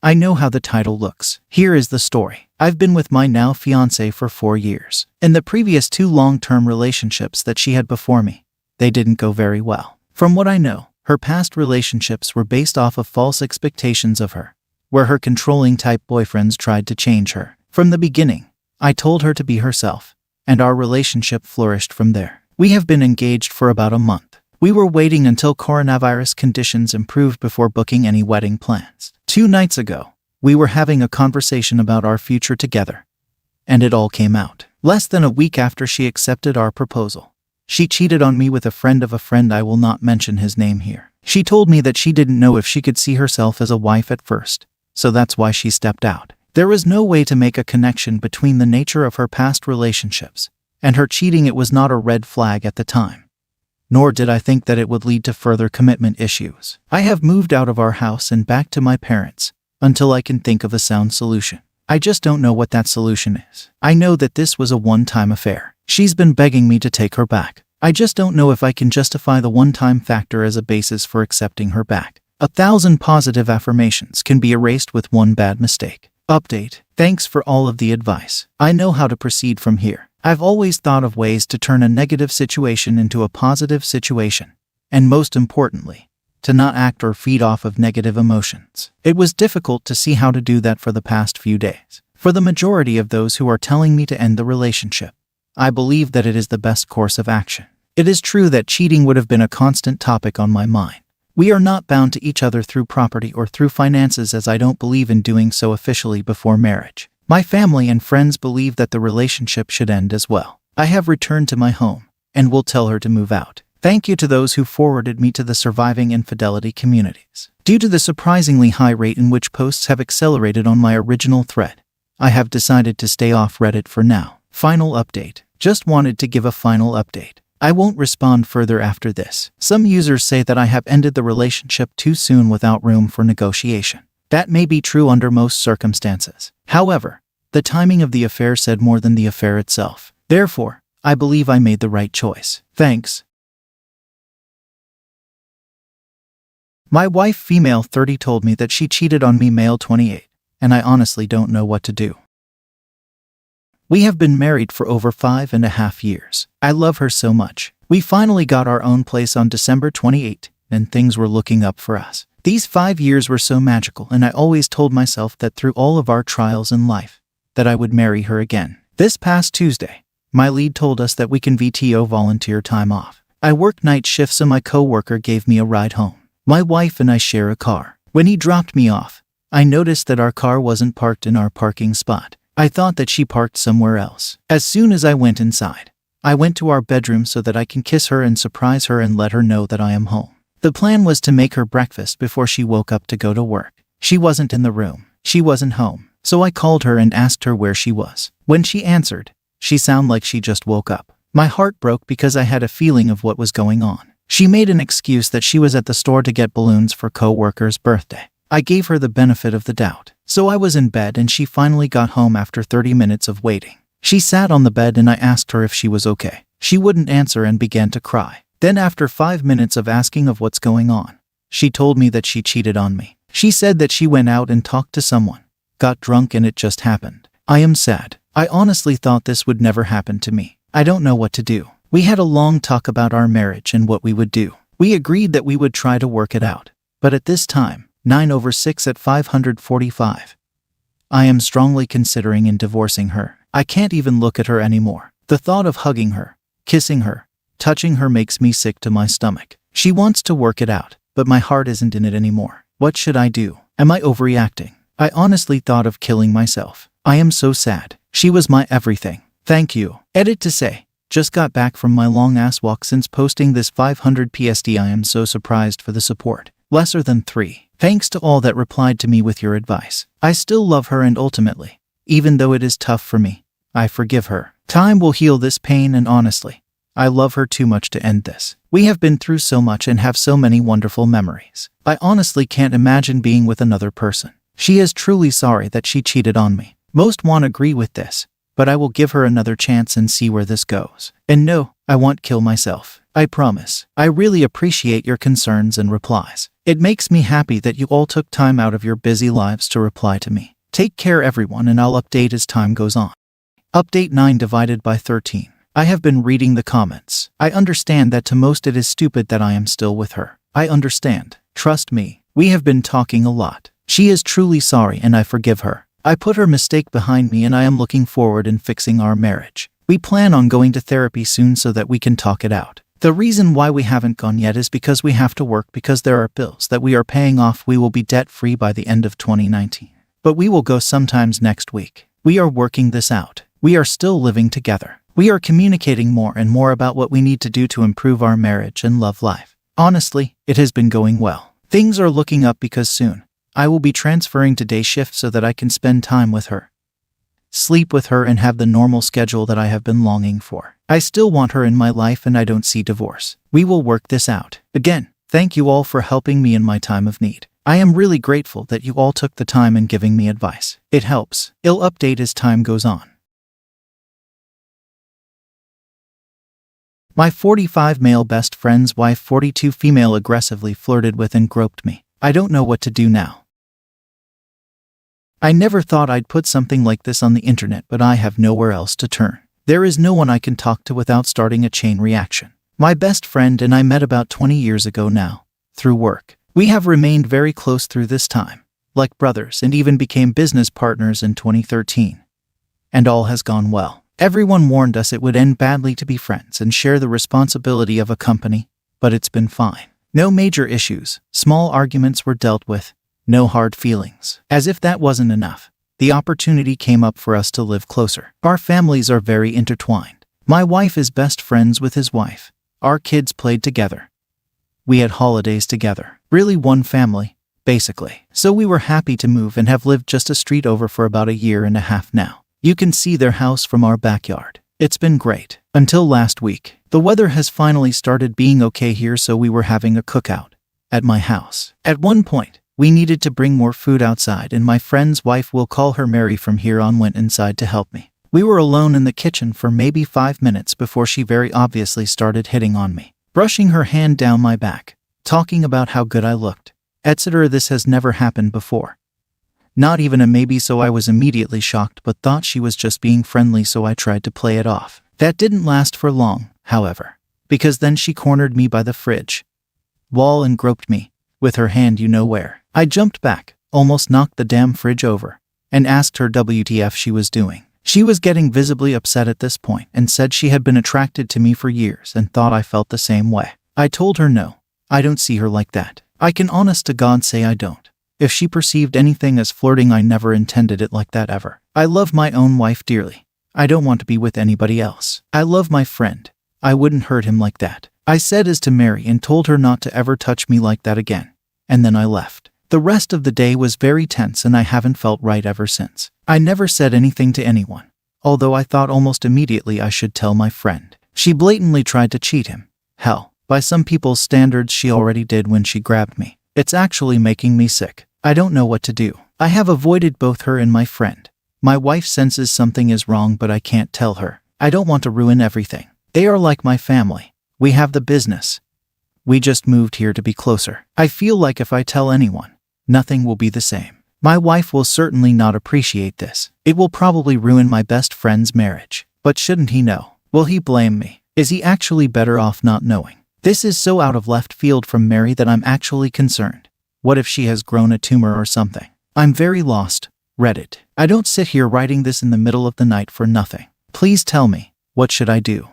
I know how the title looks. Here is the story. I've been with my now fiancé for 4 years. In the previous 2 long-term relationships that she had before me, they didn't go very well. From what I know, her past relationships were based off of false expectations of her, where her controlling type boyfriends tried to change her. From the beginning, I told her to be herself, and our relationship flourished from there. We have been engaged for about a month. We were waiting until coronavirus conditions improved before booking any wedding plans. 2 nights ago, we were having a conversation about our future together, and it all came out. Less than a week after she accepted our proposal, she cheated on me with a friend of a friend. I will not mention his name here. She told me that she didn't know if she could see herself as a wife at first, so that's why she stepped out. There was no way to make a connection between the nature of her past relationships and her cheating. It was not a red flag at the time, nor did I think that it would lead to further commitment issues. I have moved out of our house and back to my parents until I can think of a sound solution. I just don't know what that solution is. I know that this was a one-time affair. She's been begging me to take her back. I just don't know if I can justify the one-time factor as a basis for accepting her back. 1,000 positive affirmations can be erased with one bad mistake. Update. Thanks for all of the advice. I know how to proceed from here. I've always thought of ways to turn a negative situation into a positive situation, and most importantly, to not act or feed off of negative emotions. It was difficult to see how to do that for the past few days. For the majority of those who are telling me to end the relationship, I believe that it is the best course of action. It is true that cheating would have been a constant topic on my mind. We are not bound to each other through property or through finances, as I don't believe in doing so officially before marriage. My family and friends believe that the relationship should end as well. I have returned to my home and will tell her to move out. Thank you to those who forwarded me to the surviving infidelity communities. Due to the surprisingly high rate in which posts have accelerated on my original thread, I have decided to stay off Reddit for now. Final update. Just wanted to give a final update. I won't respond further after this. Some users say that I have ended the relationship too soon without room for negotiation. That may be true under most circumstances. However, the timing of the affair said more than the affair itself. Therefore, I believe I made the right choice. Thanks. My wife, female 30, told me that she cheated on me, male 28, and I honestly don't know what to do. We have been married for over 5.5 years. I love her so much. We finally got our own place on December 28, and things were looking up for us. These 5 years were so magical, and I always told myself that through all of our trials in life, that I would marry her again. This past Tuesday, my lead told us that we can VTO, volunteer time off. I work night shifts, so my co-worker gave me a ride home. My wife and I share a car. When he dropped me off, I noticed that our car wasn't parked in our parking spot. I thought that she parked somewhere else. As soon as I went inside, I went to our bedroom so that I can kiss her and surprise her and let her know that I am home. The plan was to make her breakfast before she woke up to go to work. She wasn't in the room. She wasn't home. So I called her and asked her where she was. When she answered, she sounded like she just woke up. My heart broke because I had a feeling of what was going on. She made an excuse that she was at the store to get balloons for co-worker's birthday. I gave her the benefit of the doubt. So I was in bed and she finally got home after 30 minutes of waiting. She sat on the bed and I asked her if she was okay. She wouldn't answer and began to cry. Then after 5 minutes of asking of what's going on, she told me that she cheated on me. She said that she went out and talked to someone, got drunk, and it just happened. I am sad. I honestly thought this would never happen to me. I don't know what to do. We had a long talk about our marriage and what we would do. We agreed that we would try to work it out. But at this time, 9/6 at 545, I am strongly considering in divorcing her. I can't even look at her anymore. The thought of hugging her, kissing her, touching her makes me sick to my stomach. She wants to work it out, but my heart isn't in it anymore. What should I do? Am I overreacting? I honestly thought of killing myself. I am so sad. She was my everything. Thank you. Edit to say, just got back from my long ass walk since posting this 500 PSD. I am so surprised for the support. Lesser than 3. Thanks to all that replied to me with your advice. I still love her, and ultimately, even though it is tough for me, I forgive her. Time will heal this pain, and honestly, I love her too much to end this. We have been through so much and have so many wonderful memories. I honestly can't imagine being with another person. She is truly sorry that she cheated on me. Most won't agree with this, but I will give her another chance and see where this goes. And no, I won't kill myself. I promise. I really appreciate your concerns and replies. It makes me happy that you all took time out of your busy lives to reply to me. Take care everyone, and I'll update as time goes on. Update 9 divided by 13. I have been reading the comments. I understand that to most it is stupid that I am still with her. I understand. Trust me, we have been talking a lot. She is truly sorry and I forgive her. I put her mistake behind me and I am looking forward in fixing our marriage. We plan on going to therapy soon so that we can talk it out. The reason why we haven't gone yet is because we have to work, because there are bills that we are paying off. We will be debt-free by the end of 2019. But we will go sometimes next week. We are working this out. We are still living together. We are communicating more and more about what we need to do to improve our marriage and love life. Honestly, it has been going well. Things are looking up because soon I will be transferring to day shift so that I can spend time with her, sleep with her, and have the normal schedule that I have been longing for. I still want her in my life and I don't see divorce. We will work this out. Again, thank you all for helping me in my time of need. I am really grateful that you all took the time in giving me advice. It helps. I'll update as time goes on. My 45 male best friend's wife 42 female aggressively flirted with and groped me. I don't know what to do now. I never thought I'd put something like this on the internet, but I have nowhere else to turn. There is no one I can talk to without starting a chain reaction. My best friend and I met about 20 years ago now, through work. We have remained very close through this time, like brothers, and even became business partners in 2013. And all has gone well. Everyone warned us it would end badly to be friends and share the responsibility of a company, but it's been fine. No major issues, small arguments were dealt with, no hard feelings. As if that wasn't enough, the opportunity came up for us to live closer. Our families are very intertwined. My wife is best friends with his wife. Our kids played together. We had holidays together. Really one family, basically. So we were happy to move and have lived just a street over for about 1.5 years now. You can see their house from our backyard. It's been great. Until last week. The weather has finally started being okay here, so we were having a cookout at my house. At one point, we needed to bring more food outside, and my friend's wife, will call her Mary from here on, went inside to help me. We were alone in the kitchen for maybe 5 minutes before she very obviously started hitting on me, brushing her hand down my back, talking about how good I looked, etc. This has never happened before. Not even a maybe, so I was immediately shocked but thought she was just being friendly, so I tried to play it off. That didn't last for long, however, because then she cornered me by the fridge wall and groped me, with her hand you know where. I jumped back, almost knocked the damn fridge over, and asked her WTF she was doing. She was getting visibly upset at this point and said she had been attracted to me for years and thought I felt the same way. I told her no, I don't see her like that. I can honest to God say I don't. If she perceived anything as flirting, I never intended it like that ever. I love my own wife dearly. I don't want to be with anybody else. I love my friend. I wouldn't hurt him like that. I said as to Mary and told her not to ever touch me like that again. And then I left. The rest of the day was very tense and I haven't felt right ever since. I never said anything to anyone, although I thought almost immediately I should tell my friend. She blatantly tried to cheat him. Hell, by some people's standards she already did when she grabbed me. It's actually making me sick. I don't know what to do. I have avoided both her and my friend. My wife senses something is wrong, but I can't tell her. I don't want to ruin everything. They are like my family. We have the business. We just moved here to be closer. I feel like if I tell anyone, nothing will be the same. My wife will certainly not appreciate this. It will probably ruin my best friend's marriage. But shouldn't he know? Will he blame me? Is he actually better off not knowing? This is so out of left field from Mary that I'm actually concerned. What if she has grown a tumor or something? I'm very lost. Reddit. I don't sit here writing this in the middle of the night for nothing. Please tell me, what should I do?